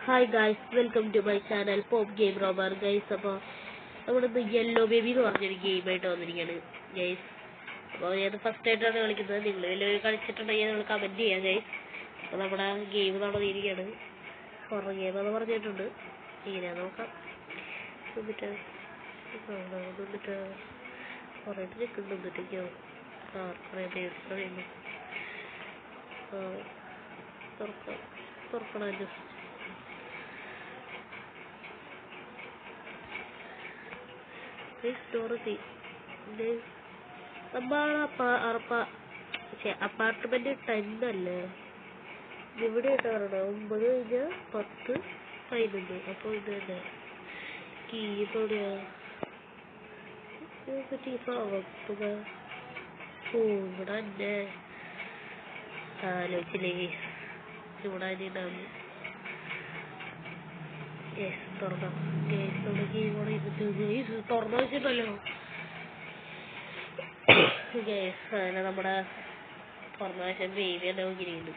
Hi guys, welcome to my channel pop game robber guys. അപ്പോൾ നമ്മളിന്ന് yellow baby എന്ന് പറഞ്ഞൊരു ഗെയിമായിട്ട് വന്നിരിക്കുകയാണ് ഗൈസ്. അപ്പോൾ ഞാൻ ഫസ്റ്റ് ആയിട്ടാണ് കളിക്കുന്നത്. നിങ്ങൾ വലിയ കളിച്ചിട്ടുണ്ടെങ്കിൽ നിങ്ങൾ കമൻറ്റ് ചെയ്യാം ഗൈസ്. അപ്പോൾ നമ്മുടെ ഗെയിം നടന്നിരിക്കുകയാണ്. ഹൊറർ ഗെയിം എന്ന് പറഞ്ഞിട്ടുണ്ട്. ഇങ്ങനെയാണ് നോക്കാം. എന്നിട്ട് കുറേ നിൽക്കുന്നുണ്ടിരിക്കോ കുറേ പേഴ്സ് പറയുന്നു. തുറക്കണം ജസ്റ്റ്. അപ്പാർട്ട്മെന്റ് 10 അല്ലേ? ഇവിടെ പറയണ 9 കഴിഞ്ഞാൽ 10 11. അപ്പോൾ ഇത് തന്നെ കീ എവിടെയാ ഇവിടെ തന്നെ ആലോചിച്ചില്ലേ ഇവിടെ ഉണ്ടാവും. തുറക്കാം തുറന്നു വെച്ചിട്ടല്ലോ അങ്ങനെ നമ്മുടെ തുറന്ന വശം ബേബി തന്നെ നോക്കിയിരിക്കുന്നു.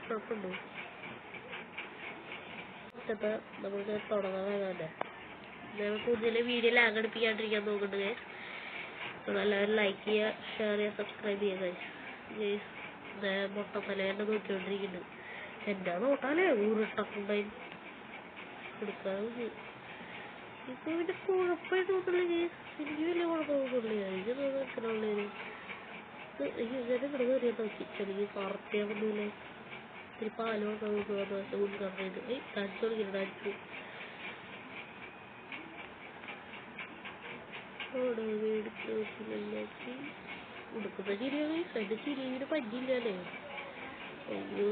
കുഴപ്പമുണ്ടോ? നമുക്ക് തുടങ്ങാൻ കൂടുതൽ വീഡിയോ ലാഗ് അടുപ്പിക്കാണ്ടിരിക്കാൻ നോക്കുന്നുണ്ട്. അപ്പോൾ എല്ലാവരും ലൈക്ക് ചെയ്യുക, ഷെയർ ചെയ്യുക, സബ്സ്ക്രൈബ് ചെയ്യുക ഗൈസ്. മൊട്ടത്തലേൻ്റെ നോക്കിക്കൊണ്ടിരിക്കുന്നുണ്ട്. എന്താ നോട്ടാലേ ഊരിട്ടക്കുണ്ടായി കൊടുക്കാതെ. ഇപ്പൊ പിന്നെ കുഴപ്പമായിട്ട് തോന്നില്ല ഗൈസ്. എനിക്ക് വലിയ കുഴപ്പം തോന്നില്ല. എനിക്ക് തോന്നുന്നുള്ളത് ഇങ്ങനെ ഇവിടെ കയറിയാൽ നോക്കി ചെറിയ കറക്റ്റാകുന്നില്ലേ. ഇത്തിരി പാലൊക്കെ ഉൾക്കാറുണ്ട്. ഡാൻസ് കളിക്കുന്നു. ഡാൻസ് ഉടുക്കുന്ന ചിരിയാണ്. അതിന്റെ ചിരിയുടെ പറ്റിയില്ലല്ലേ. അയ്യോ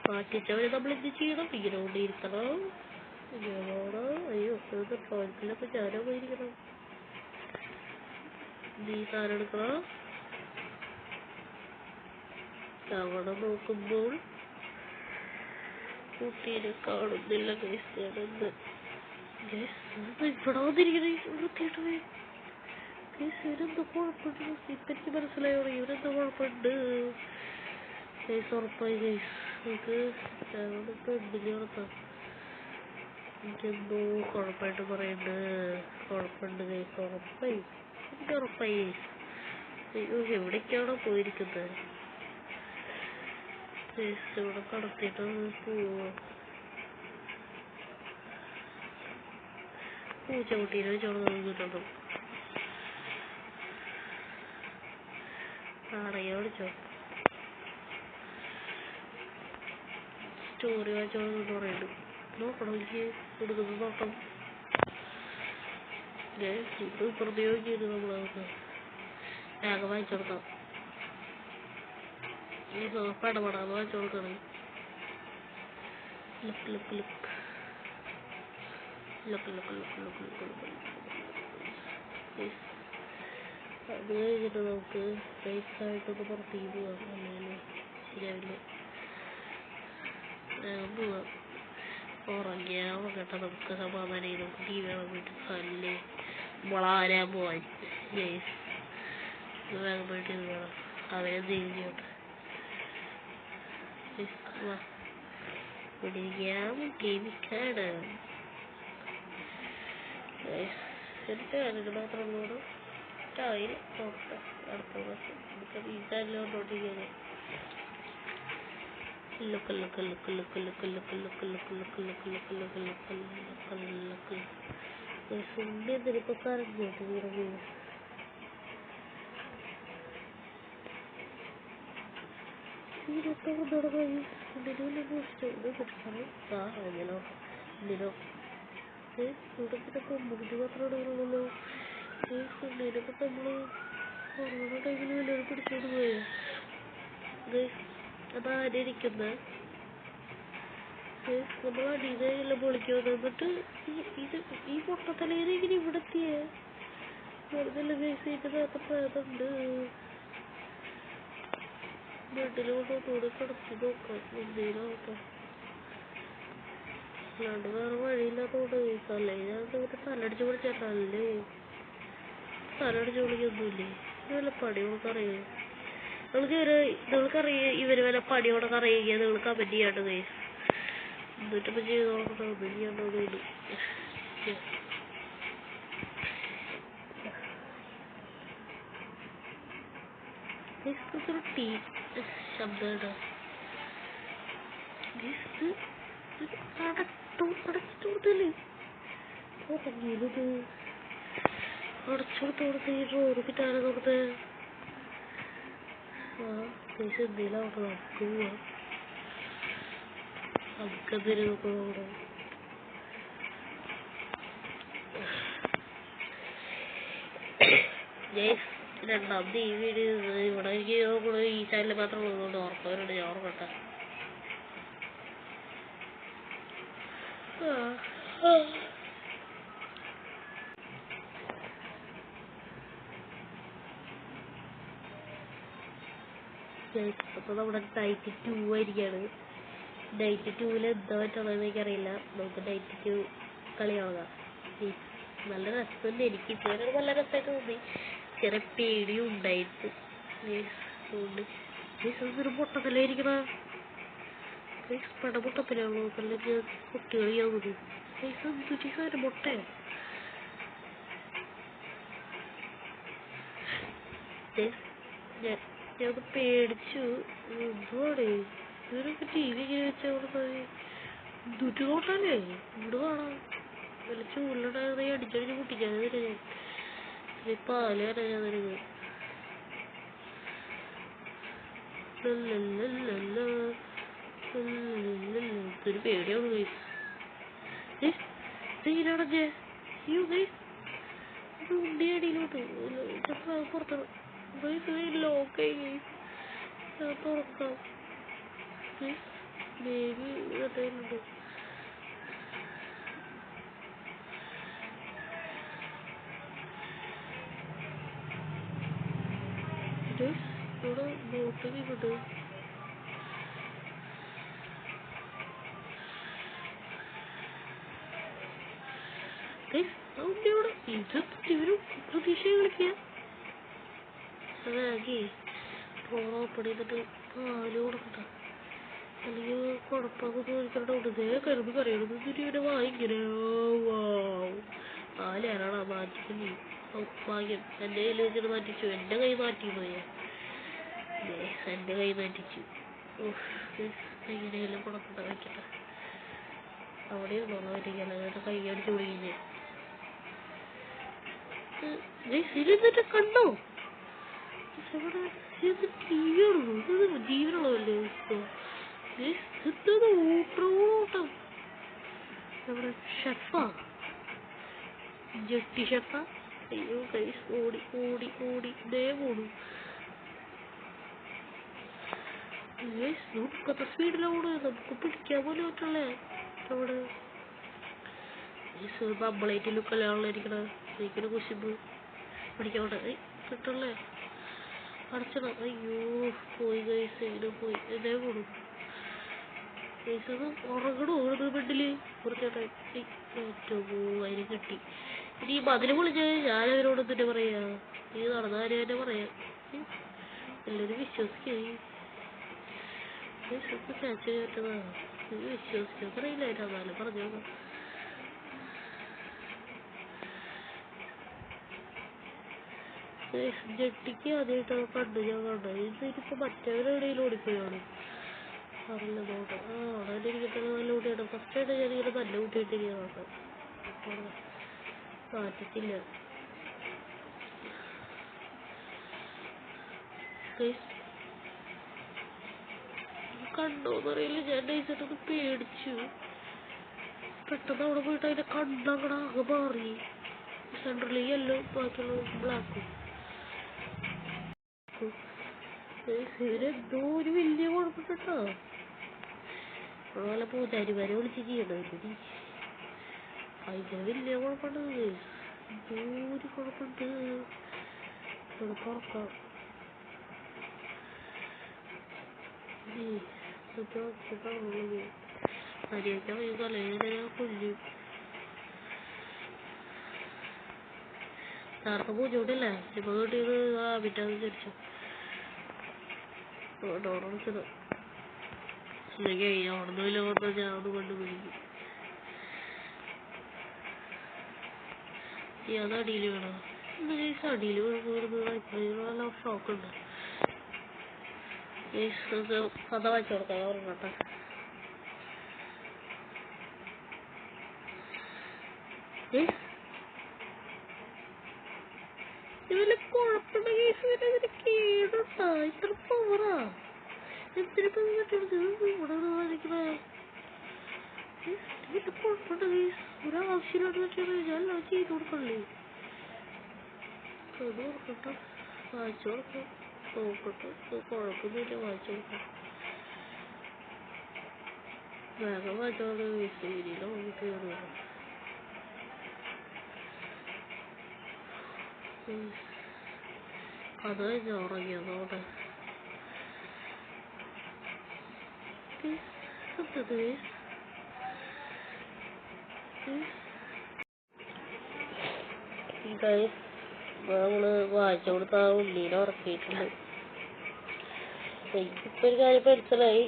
പാറ്റിച്ചവരെ നമ്മൾ എന്ത് ചെയ്യണം? ഇങ്ങനെ കൊണ്ടിരിക്കണം. അയ്യോ ടോയ്ലറ്റിലൊക്കെ ഞാനോ പോയിരിക്കണം. നീ സാധനം എടുക്കണം. അവിടെ നോക്കുമ്പോൾ കുട്ടീനെ കാണുന്നില്ല ഗൈസ്. ഞാനെന്ത് ഇവിടെ വന്നിരിക്കണേ. വൃത്തിയിട്ടേ ഇവരെന്തോ കുഴപ്പമുണ്ട്. ഇപ്പം എനിക്ക് മനസ്സിലായോ ഇവരെന്തോ കുഴപ്പമുണ്ട് ഗൈസ്. ഉറപ്പായി ഗൈസ്. നമുക്ക് പെണ്ണിനെ ഉറപ്പാം. എനിക്കെന്തോ കുഴപ്പമായിട്ട് പറയുന്നുണ്ട്. കുഴപ്പമുണ്ട് ഗൈസ്. ഉറപ്പായി എനിക്ക് ഉറപ്പായി ഗൈസ്. അയ്യോ എവിടേക്കാണോ പോയിരിക്കുന്നത് ഗൈസ്. ഇവിടെ കടത്തിയിട്ട് പോവോ? പൂച്ചക്കുട്ടീനെ വെച്ചോളം നോക്കിയിട്ടുണ്ടോ? ആടയോ വിളിച്ചോ? സ്റ്റോറി വായിച്ചോളൂ പറയുന്നു. നോക്കണം എനിക്ക് കൊടുക്കുന്നത് നോക്കാം. ഇത് പ്രതിയോഗിക്കുന്നു നമ്മളതൊക്കെ വേഗം വായിച്ചു കൊടുക്കാം. പടപടാന്ന് വായിച്ചു കൊടുക്കണേ. Look look look look look look look look look. അത് കഴിഞ്ഞിട്ട് നമുക്ക് സേഫായിട്ടൊന്ന് പുറത്തേക്ക് പോവാം. അല്ലെങ്കിൽ ശരിയാവില്ല. വേഗം പോവാം. ഉറങ്ങിയാൽ കേട്ടോ നമുക്ക് സമാധാനം. നമുക്ക് ടി വി കാണാൻ പോയിട്ട് കല്ലേ വളാരാൻ പോവാൻ ഗൈസ്. വേഗം പോയിട്ട് ഇത് വേണം. അവരെ തിരിഞ്ഞോട്ട് പിടിക്കാം. ടി വിക്കാണ് ശരിക്കും അതിന് മാത്രം കൂടെ സ്റ്റൈൽ നോക്കാം. അടുത്ത പ്രാവശ്യം നമുക്ക് ഈ ചാനലോട്ടോട്ടിരിക്കുന്നത്. Look. ഇതിപ്പോ കറങ്ങിട്ട് വീറങ്ങി ഇവിടെ കൊമ്പുകുട്ടി മാത്രമാണ് ഉള്ളൂ. ഇതിനൊക്കെ നമ്മള് കൊറോണ ടൈമിൽ വല്ലവരും പിടിച്ചോണ്ട് പോയോ? അതാരിക്കുന്നത് നമ്മൾ അടിയിലെല്ലാം പൊളിക്കുന്നത്. എന്നിട്ട് ഈ പൊട്ടത്തലേന്ന് ഇങ്ങനെ ഇവിടെ എത്തിയേ വെറുതെ കേസിട്ട് നേരത്തെ പ്രേതമുണ്ട്. ബെഡിലോട്ട് കൂടെ കിടത്തി നോക്കാം എന്തേലാവട്ടെ. അല്ലാണ്ട് വേറെ വഴിയില്ലാത്തോണ്ട് തലയിലാണ് തലടിച്ച് പൊളിച്ചേട്ടല്ലേ. തലടിച്ച് പൊളിക്കൊന്നുമില്ലേ. വല്ല പണി കൊടുക്കറിയോ? നിങ്ങൾക്കറിയാം ഇവര് വല്ല പണി കൊടുക്കറിയുക നിങ്ങൾ കമന്റ് ചെയ്യാണ്ട് ഗൈസ്. എന്നിട്ടിപ്പോ ചെയ്ത് നോക്കട്ടെ, ഒന്നും ചെയ്യാണ്ടോ ഗൈസ്. ടീ ശബ്ദം കേട്ടോ അടച്ചോടത്തല്ലേ അടച്ചോടത്തോടത്ത് ഈ റോഡ് കിട്ടാനെ കൊടുത്ത് എന്തെങ്കിലും അവിടെ നമുക്ക് പോവാം. നമുക്കെന്തെങ്കിലും നോക്കണം അവിടെ. രണ്ടാമത് ഈ വീഡിയോ ഇവിടെ എനിക്ക് നോക്കണത് ഈ ചാനലിൽ മാത്രം ഉള്ളതുകൊണ്ട് ഓർത്തവരുണ്ട്, ഞാൻ ഓർക്കട്ടെ. അപ്പൊ നമ്മുടെ നൈറ്റ് 2 ആയിരിക്കാണ്. നൈറ്റ് 2 എന്താ പറ്റുള്ളതെന്ന് എനിക്കറിയില്ല. നമുക്ക് നൈറ്റ് 2 കളി കാണാം. നല്ല രസമുണ്ട്. എനിക്ക് ഇതുവരെ നല്ല രസമായിട്ട് തോന്നി. ചെറിയ പേടിയും ഉണ്ടായിട്ട് ഒരു പൊട്ടത്തിലായിരിക്കണ പടപൊട്ടത്തിലാണോ അല്ലെങ്കിൽ കുട്ടികളിയാവുന്നത് എന്തൊരു മുട്ടയോ ഞാനത് പേടിച്ചു. എന്തുവാടേ ഇവരൊക്കെ ടി വി ഇങ്ങനെ വെച്ചവിടെ ദുരിതോട്ടല്ലേ ഇവിടെ കാണാം. വല്ല ചൂടുണ്ടായിരുന്നെ അടിച്ചടിച്ച് പൊട്ടിക്കാതെ ഞാൻ പാല് അറിയാതിരുന്നു. ഒരു പേടിയാണ് ഗൈസ്. ഉണ്ടിയടിയിലോട്ട് പുറത്താണ് ലോക്കായി ഗൈസ്. തുറക്കാം ബേബി ഇതുണ്ട്. ഇവിടെ ബോട്ട് കിട്ടും. ഇവരും പ്രതീക്ഷ കളിക്കുക അതാകെ ഓപ്പൺ ചെയ്തിട്ട് പാല് കൊടുക്കട്ട അല്ലെങ്കിൽ കുഴപ്പമൊക്കെ ചോദിക്കണ്ട. ഇതേ കരുതി പറയണത് ഇവരെ വാങ്ങിക്കണേ പാല് ആരാണ് മാറ്റിക്കുന്നു. ഭാഗ്യം എൻ്റെ കയ്യിൽ വെച്ചിട്ട് മാറ്റിച്ചു. എൻ്റെ കൈ മാറ്റി പോയ എൻ്റെ കൈ മാറ്റിച്ചു. എങ്ങനെയെങ്കിലും കൊടുക്കട്ട വയ്ക്കട്ടെ. അവിടെ ഇരുന്നോളാം വരികയല്ല കൈ അടിച്ചു വിളിക്കുന്നേ. ഇതിട്ട് കണ്ടോ ടി വി ആണോ ജീവനുള്ളതല്ലേ ഓട്ടം. നമ്മുടെ ഷെഫാ ജെട്ടി ഷെഫാ. അയ്യോ കൈസ് ഓടി ഓടി ഓടി ദേ പോണു. കത്ത സ്പീഡിലോട് നമുക്ക് പിടിക്കാൻ പോലും പറ്റല്ലേ. നമ്മുടെ നമ്മളായിട്ട് ലുക്കല്ലാണല്ലോ ഇരിക്കണ. എനിക്കൊരു കുശിമ്പ് പിടിക്കോട്ടെ കിട്ടല്ലേ അടച്ചണം. അയ്യോ പോയി ഗൈസ് എങ്ങനെ പോയി എന്നെ പോണു ഗൈസ്. അത് ഉറങ്ങണോ ഇവിടുന്ന് ബെഡില് കുറച്ചോട്ടെ ഏറ്റവും അതിന് കിട്ടി. ഇനി ഈ മതില് പൊളിച്ചാൽ ഞാനവരോട് തന്നെ പറയാ നീ നടന്ന കാര്യം തന്നെ പറയാം. എല്ലാവരും വിശ്വസിക്കേ ചാച്ച കേട്ടതാ. നീ വിശ്വസിക്കാൻ പറയില്ല എന്നാലും പറഞ്ഞോ. ജെട്ടിക്ക് ആദ്യമായിട്ടാണ് കണ്ടു ഞാൻ കണ്ടത്. ഇതിപ്പോ മറ്റവരെവിടെയും ഓടിപ്പോയാണ് അറിയില്ല നോട്ടെ. അവിടെ ഇരിക്കട്ടെ നല്ല കുട്ടിയാണ്. ഫസ്റ്റ് ആയിട്ട് ഞാനിങ്ങനെ നല്ല കുട്ടിയായിട്ട് ഇരിക്കാൻ നോക്കാം. മാറ്റിട്ടില്ല കണ്ടോന്നറിയില്ല. ഞാൻ നൈസായിട്ടൊന്ന് പേടിച്ചു. പെട്ടെന്ന് അവിടെ പോയിട്ട് അതിന്റെ കണ്ണങ്ങടെ ആകെ മാറി. സെൻട്രലി യെല്ലോ ബാക്കിയുള്ള ബ്ലാക്കും. ഇവരെന്തോ ഒരു വലിയ കുഴപ്പമിട്ടോ. അതുപോലെ പൂജാരിമാരെ വിളിച്ച് ചെയ്യണവര് ഭയങ്കര വലിയ കുഴപ്പമുണ്ട്. എന്തോ ഒരു കുഴപ്പമുണ്ട്. തുറക്കാം മര്യാദ ഈ കലയെ കൊല്ലും. നേരത്തെ പൂജോട്ടില്ലേ ഇപ്പൊ കിട്ടിയത് വിറ്റാന്ന് വിചാരിച്ചു ഡോണർച്ചത് ഇല്ലെങ്കിൽ അവിടുന്ന് വന്ന ഞാൻ ഒന്ന് കണ്ടുപിടിക്കും അത് അടിയിൽ വേണം അടിയിൽ നല്ല ഷോക്കുണ്ട് കഥ വായിച്ചു കൊടുക്കാം ഓർമ്മട്ടെ ഇതില് കുഴപ്പമുണ്ടെങ്കിൽ കേടുണ്ടാ ഇത്ര പോറാ എന്തിനിപ്പോ ഇവിടെ കാണിക്കണേ ഇതിന്റെ കുഴപ്പമുണ്ടെങ്കിൽ ഒരാവശ്യമില്ലാണ്ട് വെച്ചാൽ ഞാൻ എല്ലാം ചെയ്ത് കൊടുക്കണല്ലേ അത് കൊടുക്കട്ടെ വായിച്ചു കൊടുക്കാം നോക്കട്ടെ കുഴപ്പമൊന്നുമില്ല വായിച്ചു കൊടുക്കാം വേഗം വായിച്ചോളൂ ശരിയില്ല നമുക്ക് കയറുക അത് ഉറങ്ങിയതോടെ നമ്മള് വായിച്ചു കൊടുത്ത ആ ഉണ്ണീനെ ഉറക്കിയിട്ടുണ്ട് എനിക്കിപ്പോ ഒരു കാര്യം മനസ്സിലായി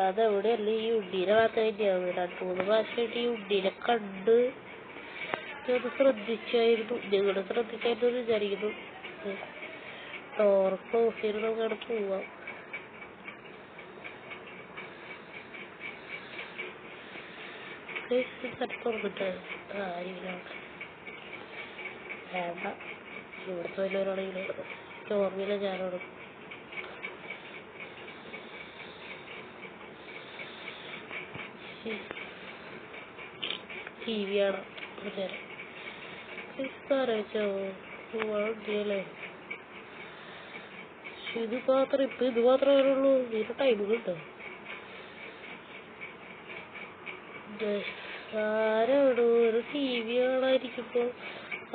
അതെവിടെയല്ല ഈ ഉണ്ണീനെ മാത്രം തന്നെയാണ് 2-3 പ്രാവശ്യമായിട്ട് ഈ ഉണ്ണീനെ കണ്ട് ശ്രദ്ധിച്ചായിരുന്നു നിങ്ങള് ശ്രദ്ധിച്ചായിരുന്നു വിചാരിക്കുന്നു ഡോർ ക്ലോസ് ചെയ്ത് നമുക്ക് അവിടെ പോവാം തുറന്നിട്ട് ആരെങ്കിലും വേണ്ട ഇവിടുത്തെ വല്ലവരാണെങ്കിലും ഓർമ്മയില്ല ഞാനോട് TV ആണ് ആലോചിച്ചോ വണ്ടിയല്ലേ ഇത് മാത്രം ഇപ്പൊ ഇത് മാത്രമേ വരുള്ളൂ ഇതിന് ടൈം കിട്ടും ആരോട് ഒരു TV കാണാതിരിക്കുമ്പോ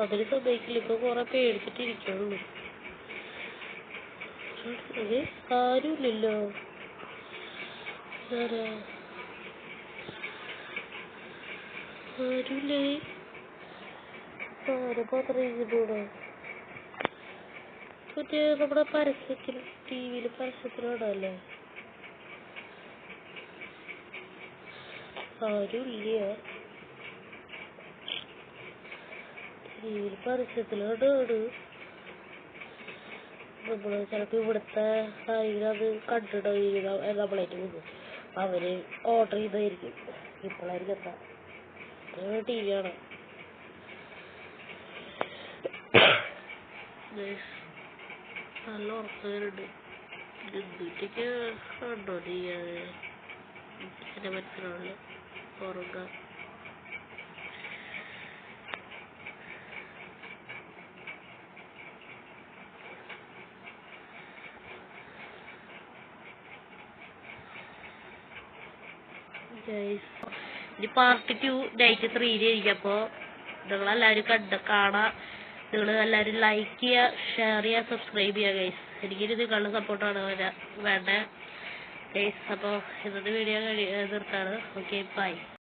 അതിന് സമ്മതിക്കില്ല ഇപ്പൊ കൊറേ പേടിച്ചിട്ടിരിക്കുള്ളൂ ആരുമില്ലല്ലോ ആരുമില്ലേ ആരെ മാത്രം ഇരിക്കുന്നൂടെ മറ്റേ നമ്മുടെ പരസ്യത്തിൽ TV-യില് പരസ്യത്തിലാണല്ലേ ആരുമില്ല TV-യില് പരസ്യത്തിലാണ് നമ്മള് ചിലപ്പോ ഇവിടുത്തെ ആരെങ്കിലും അത് കണ്ടിട്ടോ നമ്മളായിട്ട് പോകും അവര് ഓർഡർ ചെയ്തായിരിക്കും ഇപ്പോഴായിരിക്കും എന്താ TV ആണ് നല്ല ഉറക്കങ്ങളുണ്ട് എന്തിട്ടൊക്കെ കണ്ടോ നീ എന്റെ മനസ്സിലാവില്ല ഉറങ്ങാം ഇനി പാർട്ട് 2 നൈറ്റ് 3 ആയിരിക്കും അപ്പൊ നിങ്ങളെല്ലാവരും കാണാം നിങ്ങൾ എല്ലാവരും ലൈക്ക് ചെയ്യുക ഷെയർ ചെയ്യുക സബ്സ്ക്രൈബ് ചെയ്യുക ഗൈസ് എനിക്കൊരു നിങ്ങളുടെ സപ്പോർട്ടാണ് വേണ്ടത് ഗൈസ് അപ്പോൾ ഇന്നത്തെ വീഡിയോ നിർത്താറ് ഓക്കെ ബൈ